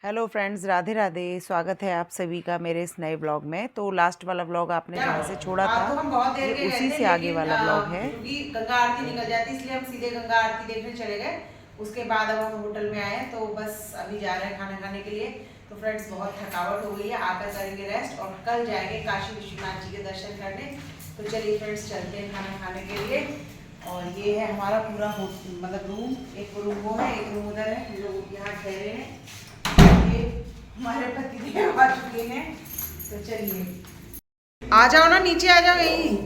Hello friends, Radhe Radhe. स्वागत है आप सभी का मेरे इस नए ब्लॉग में। तो लास्ट वाला ब्लॉग आपने जहाँ से छोड़ा था तो हम बहुत देर ये के गए उसी थे, से आगे लेकिन वाला ब्लॉग है। क्योंकि गंगा आरती निकल जाती इसलिए हम सीधे गंगा आरती देखने चले गए। उसके बाद अब हम होटल में आए, तो बस अभी जा रहे हैं खाना खाने के लिए। तो फ्रेंड्स बहुत थकावट हो गई है, आकर करेंगे रेस्ट और कल जाएंगे काशी विश्वनाथ जी के दर्शन करने। तो चलिए फ्रेंड्स चलते हैं खाना खाने के लिए। और ये है हमारा पूरा मतलब रूम, एक रूम वो है, एक रूम उधर है। हम लोग यहाँ ठहरे हैं, ये हमारे पति देव आ चुके हैं। तो चलिए आ जाओ ना, नीचे आ जाओ यहीं।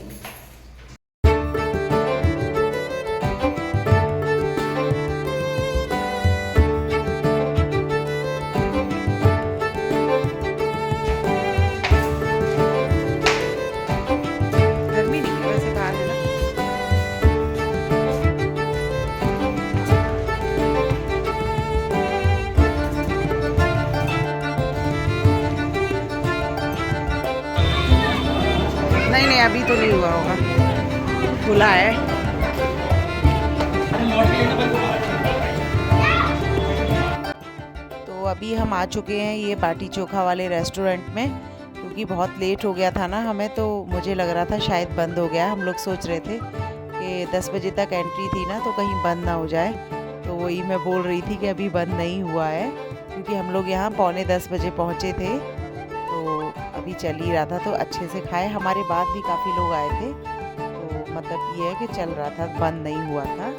गर्मी नहीं है वैसे, बाहर है ना। नहीं नहीं, अभी तो नहीं हुआ होगा, खुला है। तो अभी हम आ चुके हैं ये बाटी चोखा वाले रेस्टोरेंट में, क्योंकि बहुत लेट हो गया था ना हमें। तो मुझे लग रहा था शायद बंद हो गया। हम लोग सोच रहे थे कि 10 बजे तक एंट्री थी ना, तो कहीं बंद ना हो जाए। तो वही मैं बोल रही थी कि अभी बंद नहीं हुआ है, क्योंकि हम लोग यहाँ पौने 10 बजे पहुँचे थे। तो अभी चल ही रहा था, तो अच्छे से खाए। हमारे बाद भी काफ़ी लोग आए थे, तो मतलब ये है कि चल रहा था, बंद नहीं हुआ था।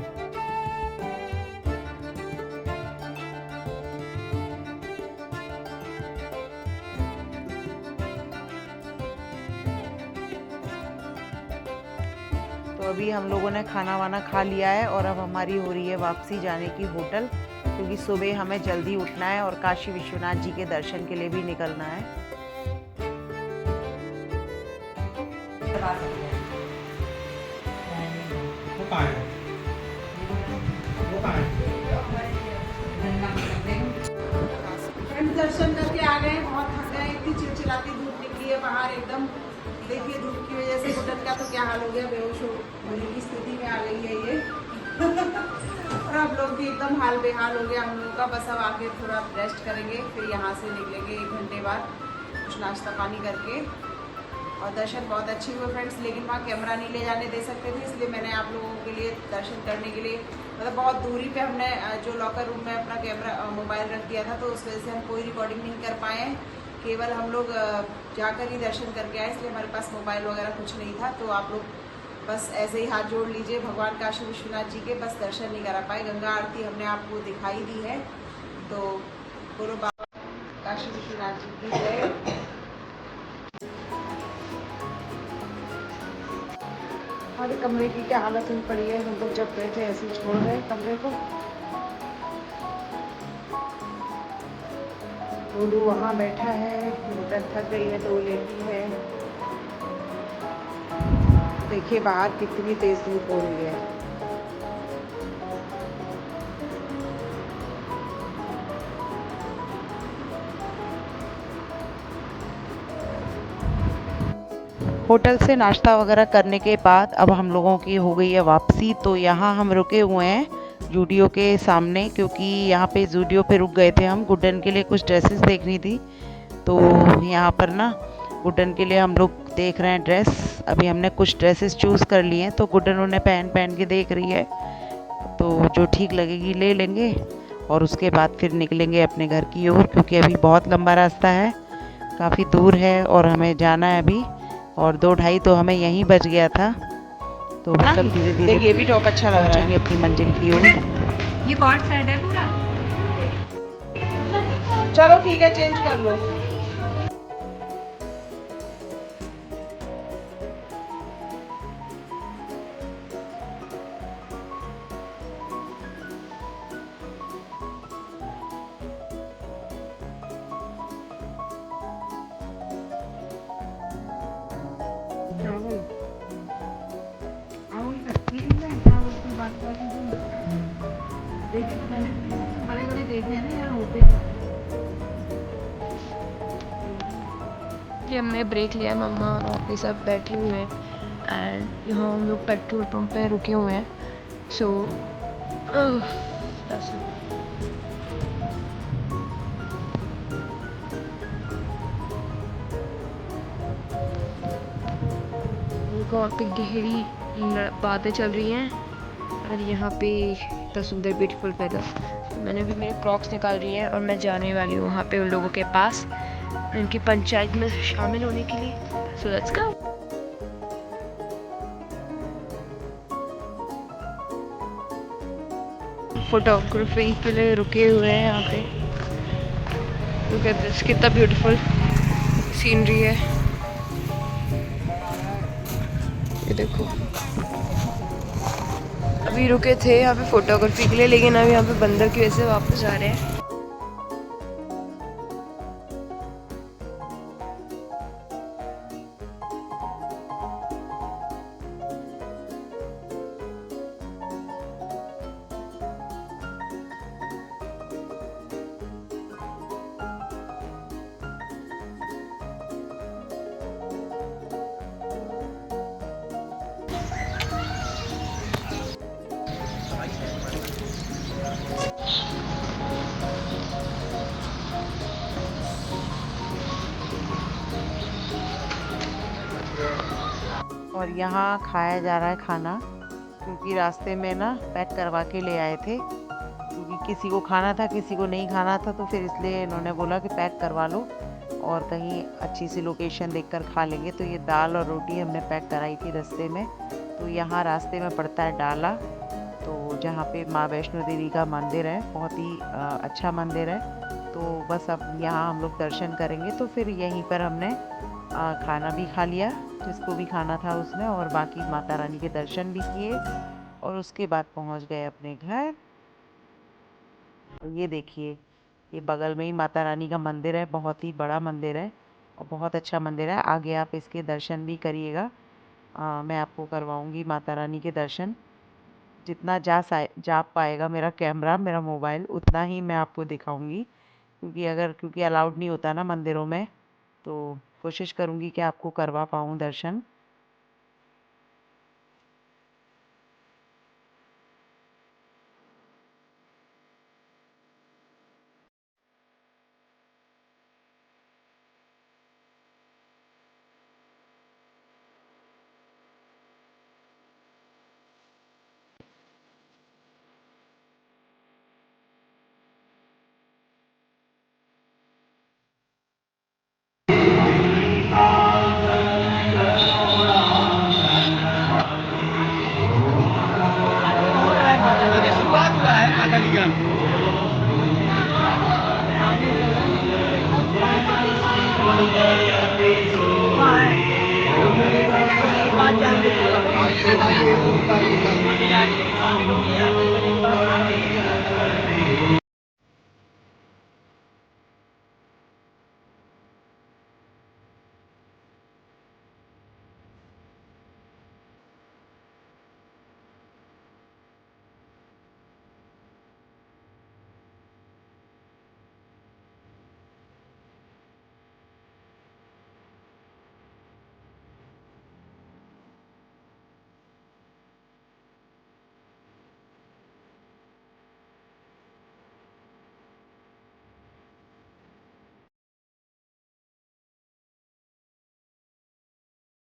तो अभी हम लोगों ने खाना वाना खा लिया है और अब हमारी हो रही है वापसी जाने की होटल, क्योंकि सुबह हमें जल्दी उठना है और काशी विश्वनाथ जी के दर्शन के लिए भी निकलना है। दर्शन करके आ गए, बहुत थक गए, इतनी चिलचिलाती धूप निकली है बाहर एकदम। देखिए धूप की वजह से होटल का तो क्या हाल हो गया, बेहोश होने की स्थिति में आ गई है ये। और हम लोग भी एकदम हाल बेहाल हो गया हम लोगों का। बस अब आके थोड़ा रेस्ट करेंगे, फिर यहाँ से निकलेंगे 1 घंटे बाद कुछ नाश्ता पानी करके। और दर्शन बहुत अच्छे हुए फ्रेंड्स, लेकिन वहाँ कैमरा नहीं ले जाने दे सकते थे, इसलिए मैंने आप लोगों के लिए दर्शन करने के लिए मतलब बहुत दूरी पे हमने जो लॉकर रूम में अपना कैमरा मोबाइल रख दिया था, तो उस वजह से हम कोई रिकॉर्डिंग नहीं कर पाए। केवल हम लोग जाकर ही दर्शन करके आए, इसलिए हमारे पास मोबाइल वगैरह कुछ नहीं था। तो आप लोग बस ऐसे ही हाथ जोड़ लीजिए भगवान काशी विश्वनाथ जी के, बस दर्शन नहीं करा पाए। गंगा आरती हमने आपको दिखाई दी है, तो बोलो बाबा काशी विश्वनाथ जी की जय। हमारे कमरे की क्या हालत हुई पड़ी है, हम लोग जब गए थे ऐसे ही छोड़ गए कमरे को। लूडू वहाँ बैठा है, मोटर थक गई है तो वो लेटी है। देखिए बाहर कितनी तेज धूप हो रही है। होटल से नाश्ता वगैरह करने के बाद अब हम लोगों की हो गई है वापसी। तो यहाँ हम रुके हुए हैं जूडियो के सामने, क्योंकि यहाँ पे जूडियो पे रुक गए थे हम। गुड्डन के लिए कुछ ड्रेसेस देखनी थी, तो यहाँ पर ना गुड्डन के लिए हम लोग देख रहे हैं ड्रेस। अभी हमने कुछ ड्रेसेस चूज़ कर लिए हैं, तो गुड्डन उन्हें पहन के देख रही है। तो जो ठीक लगेगी ले लेंगे और उसके बाद फिर निकलेंगे अपने घर की ओर, क्योंकि अभी बहुत लंबा रास्ता है, काफ़ी दूर है और हमें जाना है अभी। और 2-2:30 तो हमें यहीं बच गया था। तो मतलब धीरे धीरे ये भी टॉप अच्छा लग रहा है। अपनी मंजिल की ओर। ये कॉर्ड साइड है पूरा। चलो ठीक है, चेंज कर लो। बड़े बड़े देखे हैं ना यहाँ होते। ये हमने ब्रेक लिया, मम्मा और ऑफिस सब बैठे हुए हैं एंड यहाँ हम लोग पेट्रोल पंप पे रुके हुए हैं। सो देखो वहाँ पे गहरी बातें चल रही हैं और यहाँ पे इतना सुंदर ब्यूटीफुल वेदर। तो मैंने भी मेरे क्रॉक्स निकाल रही हैं और मैं जाने वाली हूँ वहाँ पे उन लोगों के पास उनकी पंचायत में शामिल होने के लिए। So let's go. फोटोग्राफी के लिए रुके हुए हैं यहाँ पे। लुक एट दिस, कितना ब्यूटीफुल सीनरी है, ये देखो। अभी रुके थे यहाँ पे फोटोग्राफी के लिए, लेकिन अभी यहाँ पे बंदर की वजह से वापस आ रहे हैं। और यहाँ खाया जा रहा है खाना, क्योंकि रास्ते में ना पैक करवा के ले आए थे, क्योंकि किसी को खाना था किसी को नहीं खाना था, तो फिर इसलिए इन्होंने बोला कि पैक करवा लो और कहीं अच्छी सी लोकेशन देखकर खा लेंगे। तो ये दाल और रोटी हमने पैक कराई थी रास्ते में। तो यहाँ रास्ते में पड़ता है डाला, तो जहाँ पे माँ वैष्णो देवी का मंदिर है, बहुत ही अच्छा मंदिर है। तो बस अब यहाँ हम लोग दर्शन करेंगे, तो फिर यहीं पर हमने खाना भी खा लिया जिसको भी खाना था उसने, और बाकी माता रानी के दर्शन भी किए और उसके बाद पहुँच गए अपने घर। ये देखिए, ये बगल में ही माता रानी का मंदिर है, बहुत ही बड़ा मंदिर है और बहुत अच्छा मंदिर है। आगे आप इसके दर्शन भी करिएगा, मैं आपको करवाऊंगी माता रानी के दर्शन। जितना जा पाएगा मेरा कैमरा, मेरा मोबाइल, उतना ही मैं आपको दिखाऊंगी, क्योंकि अलाउड नहीं होता ना मंदिरों में, तो कोशिश करूंगी कि आपको करवा पाऊँ दर्शन।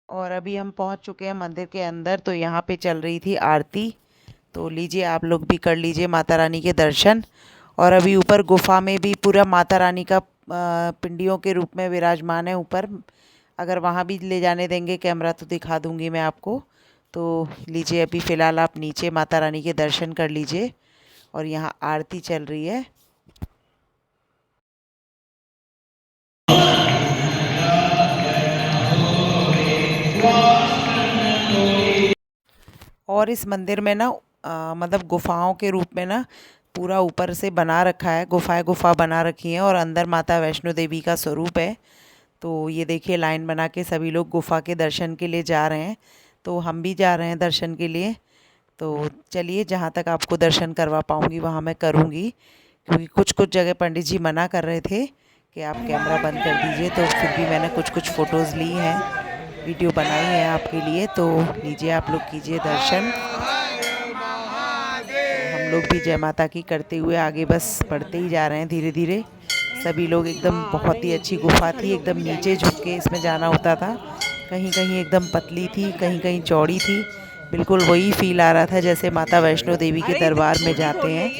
और अभी हम पहुंच चुके हैं मंदिर के अंदर। तो यहाँ पे चल रही थी आरती, तो लीजिए आप लोग भी कर लीजिए माता रानी के दर्शन। और अभी ऊपर गुफा में भी पूरा माता रानी का पिंडियों के रूप में विराजमान है ऊपर। अगर वहाँ भी ले जाने देंगे कैमरा तो दिखा दूँगी मैं आपको। तो लीजिए, अभी फ़िलहाल आप नीचे माता रानी के दर्शन कर लीजिए और यहाँ आरती चल रही है। और इस मंदिर में ना मतलब गुफाओं के रूप में ना पूरा ऊपर से बना रखा है, गुफा बना रखी हैं और अंदर माता वैष्णो देवी का स्वरूप है। तो ये देखिए, लाइन बना के सभी लोग गुफा के दर्शन के लिए जा रहे हैं, तो हम भी जा रहे हैं दर्शन के लिए। तो चलिए, जहाँ तक आपको दर्शन करवा पाऊँगी वहाँ मैं करूँगी, क्योंकि कुछ कुछ जगह पंडित जी मना कर रहे थे कि आप कैमरा बंद कर दीजिए, तो फिर भी मैंने कुछ फ़ोटोज़ ली हैं, वीडियो बनाई है आपके लिए। तो लीजिए, आप लोग कीजिए दर्शन। हम लोग भी जय माता की करते हुए आगे बस बढ़ते ही जा रहे हैं धीरे धीरे। सभी लोग एकदम, बहुत ही अच्छी गुफा थी, एकदम नीचे झुक के इसमें जाना होता था, कहीं कहीं एकदम पतली थी, कहीं कहीं चौड़ी थी। बिल्कुल वही फील आ रहा था जैसे माता वैष्णो देवी के दरबार में जाते हैं।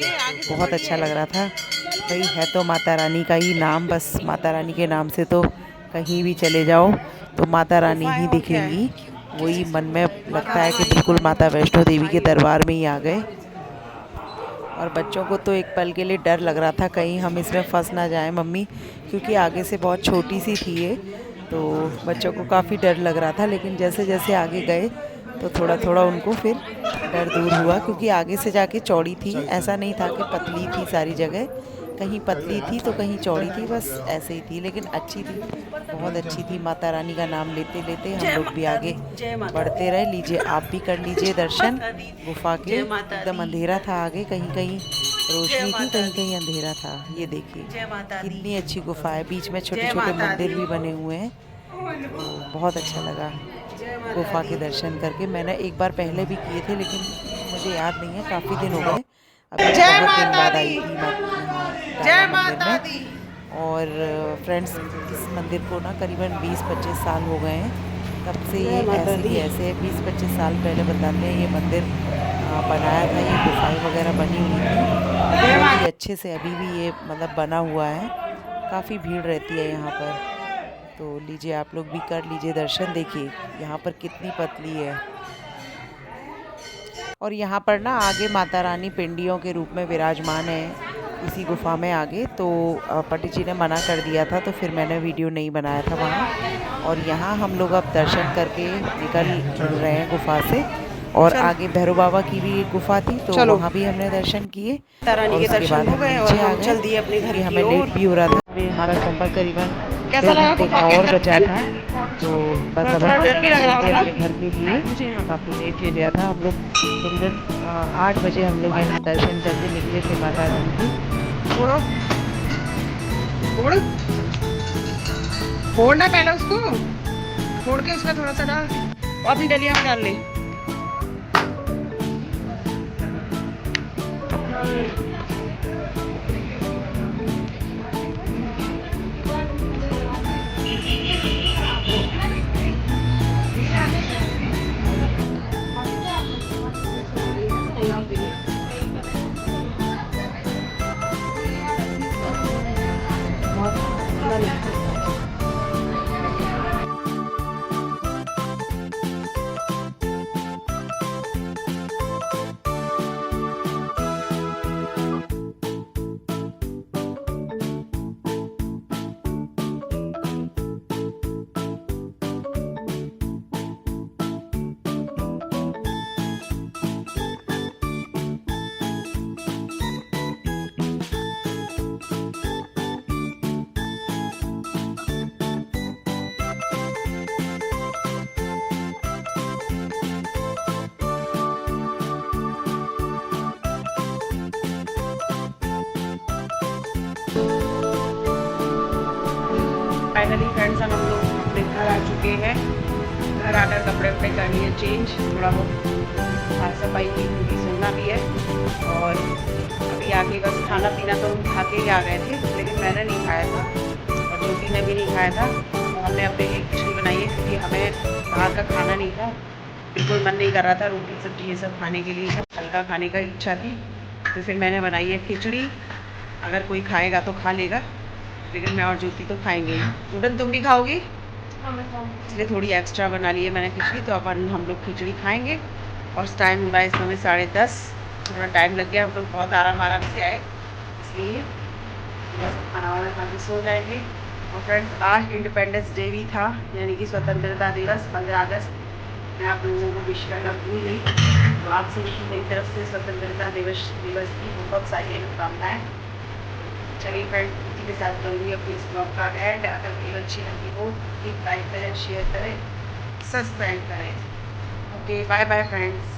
बहुत अच्छा लग रहा था। भाई है तो माता रानी का ही नाम, बस माता रानी के नाम से तो कहीं भी चले जाओ तो माता रानी ही दिखेंगी। वही मन में लगता है कि बिल्कुल माता वैष्णो देवी के दरबार में ही आ गए। और बच्चों को तो एक पल के लिए डर लग रहा था कहीं हम इसमें फंस ना जाएं मम्मी, क्योंकि आगे से बहुत छोटी सी थी ये, तो बच्चों को काफ़ी डर लग रहा था। लेकिन जैसे जैसे आगे गए तो थोड़ा थोड़ा उनको फिर डर दूर हुआ, क्योंकि आगे से जाके चौड़ी थी, ऐसा नहीं था कि पतली थी सारी जगह, कहीं पतली थी तो कहीं चौड़ी थी, बस ऐसे ही थी, लेकिन अच्छी थी, बहुत अच्छी थी। माता रानी का नाम लेते लेते हम लोग भी आगे बढ़ते रहे। लीजिए आप भी कर लीजिए दर्शन गुफा के। एकदम अंधेरा था आगे, कहीं कहीं रोशनी थी, कहीं कहीं अंधेरा था। ये देखिए कितनी अच्छी गुफा है, बीच में छोटे छोटे मंदिर भी बने हुए हैं। तो बहुत अच्छा लगा गुफा के दर्शन करके। मैंने एक बार पहले भी किए थे लेकिन मुझे याद नहीं है, काफ़ी दिन हो गए। अभी मैं जय बहुत दिन माता बाद आई दी। थी मैं यहाँ जय डाला मंदिर माता में। दी। और फ्रेंड्स इस मंदिर को ना करीबन 20-25 साल हो गए हैं, तब से ये ऐसे ही ऐसे है। 20-25 साल पहले बताते हैं ये मंदिर बनाया था, ये गुफाएं वगैरह बनी हुई थी बहुत ही अच्छे से। अभी भी ये मतलब बना हुआ है, काफ़ी भीड़ रहती है यहाँ पर। तो लीजिए आप लोग भी कर लीजिए दर्शन। देखिए यहाँ पर कितनी पतली है। और यहाँ पर ना आगे माता रानी पिंडियों के रूप में विराजमान है इसी गुफा में आगे। तो पंडित जी ने मना कर दिया था, तो फिर मैंने वीडियो नहीं बनाया था वहाँ। और यहाँ हम लोग अब दर्शन करके निकल रहे हैं गुफा से। और आगे भैरव बाबा की भी एक गुफा थी, तो वहाँ भी हमने दर्शन किए। और उसके बाद हम नीचे आ गए क्योंकि हमें लेट भी हो रहा था। हमारा सफ़र करीबन 1.5 घंटे का और बचा था, तो बस अब हम अपने घर के लिए काफ़ी लेट हो गया था। हम लोग करीबन 8 बजे हम लोग यहाँ दर्शन करके निकले थे माता रानी की। फोड़ना पहले उसको, फोड़ के उसका थोड़ा सा डाल और अपनी डलिया में डाल ले। फाइनली फ्रेंड्स हम लोग अपने घर आ चुके हैं। घर आकर कपड़े वपड़े कर लिए चेंज, थोड़ा बहुत साफ सफाई की क्योंकि सुनना भी है। और अभी आके बस खाना पीना तो हम खा के ही आ गए थे, लेकिन मैंने नहीं खाया था और ज्योति ने भी नहीं खाया था। तो हमने अपने लिए खिचड़ी बनाई है क्योंकि हमें बाहर का खाना नहीं था, बिल्कुल मन नहीं कर रहा था रोटी सब्जी ये सब खाने के लिए, हल्का खाने का इच्छा थी। तो फिर मैंने बनाई है खिचड़ी। अगर कोई खाएगा तो खा लेगा, लेकिन मैं और ज्योति तो खाएंगे ही। स्टूडेंट तुम भी खाओगी? इसलिए थोड़ी एक्स्ट्रा बना ली है मैंने खिचड़ी, तो अपन हम लोग खिचड़ी खाएंगे। और इस टाइम हुआ इस समय 10:30, थोड़ा टाइम लग गया, हम लोग बहुत आराम से आए, इसलिए बस खाना वाना खा के सो जाएंगे। और फ्रेंड्स आज इंडिपेंडेंस डे भी था, यानी कि स्वतंत्रता दिवस 15 अगस्त। मैं आप लोगों को विश करना भूल गई, तो आप सभी की मेरी तरफ से स्वतंत्रता दिवस की बहुत सारी शुभकामनाएँ। चलिए फ्रेंड इसी के साथ करूँगी अपनी इस ब्लॉग का एंड। अगर वीडियो अच्छी लगी हो प्लीज़ लाइक करें, शेयर करें, सब्सक्राइब करें। Okay bye bye friends.